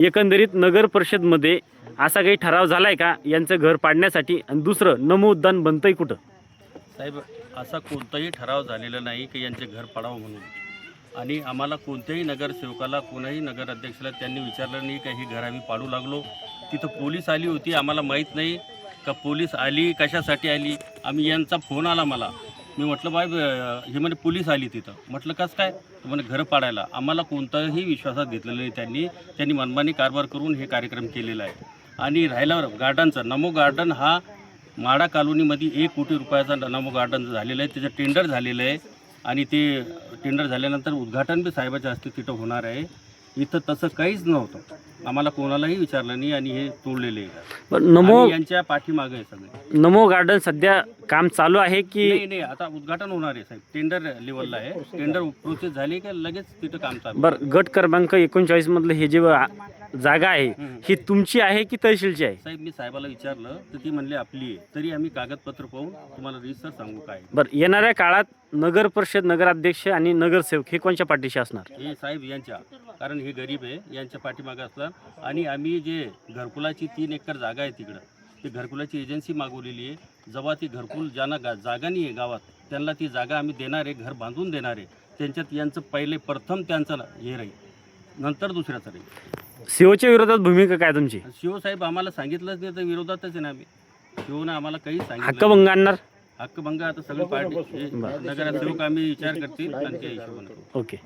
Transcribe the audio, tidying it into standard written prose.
एकंदरीत नगर परिषदमध्ये असा काही ठराव झालाय का यांचं घर पाडण्यासाठी? आणि दुसरं, नमो उद्यान बनतंय कुठं? साहेब, असा कोणताही ठराव झालेला नाही की यांचे घर पाडावं म्हणून. आणि आम्हाला कोणत्याही नगरसेवकाला, कोणाही नगराध्यक्षाला त्यांनी विचारलं नाही का हे घर आम्ही पाडू लागलो. तिथं पोलीस आली होती, आम्हाला माहीत नाही का पोलीस आली कशासाठी आली. आम्ही यांचा फोन आला मला, मी म्हटलं बाय हे म्हणे पोलीस आली तिथं. म्हटलं कसं काय? म्हणे घर पाडायला. आम्हाला कोणताही विश्वासात घेतलेलं नाही त्यांनी मनमानी कारभार करून हे कार्यक्रम केलेला आहे. आणि राहिला गार्डनचा, नमो गार्डन हा माडा कॉलनीमध्ये 1 कोटी रुपयाचा नमो गार्डन झालेलं आहे. त्याचं टेंडर झालेलं आहे आणि ते टेंडर झाल्यानंतर उद्घाटन बी साहेबाच्या हस्ते तिथं होणार आहे. इथं तसं काहीच नव्हतं, आम्हाला कोणालाही विचारलं नाही आणि हे तोडलेले आहे. नमो यांच्या पाठीमागे आहे सगळे. नमो गार्डन सध्या काम चालू आहे की नाही, आता उद्घाटन होणार आहे साहेब. टेंडर लेवलला आहे, टेंडर प्रोसेस झाली की लगेच तिथं काम चालू. बरं, गट क्रमांक 39 मधलं हे जे जागा आहे ही तुमची आहे की तहसीलची आहे? साहेब, मी साहेबाला विचारलं तर ती म्हणले आपली आहे. तरी आम्ही कागदपत्र पाहून तुम्हाला रिसर सांगू काय. बरं, येणाऱ्या काळात नगर परिषद, नगराध्यक्ष आणि नगरसेवक हे कोणत्या पाठीशी असणार? हे साहेब यांच्या, कारण हे गरीब आहे, यांच्या पाठीमागे असतात. आणि आम्ही जे घरकुलाची 3 एकर जागा आहे तिकडं, ती घरकुलाची एजन्सी मागवलेली आहे. जेव्हा ती घरकुल ज्यांना जागा नाही आहे गावात, त्यांना ती जागा आम्ही देणार आहे, घर बांधून देणार आहे. त्यांच्यात यांचं पहिले प्रथम त्यांचं हे राहील, नंतर दुसऱ्याचं राहील. सीओच्या विरोधात भूमिका काय तुमची? शिव साहेब आम्हाला सांगितलंच नाही तर विरोधातच आहे ना आम्ही. शिवनं आम्हाला काही सांगितलं. हक्कभंग आणणार? हक्कभंग आता सगळी पार्टी नगराध्यक्ष आम्ही विचार करतील आणि त्या हिशोबाने. ओके.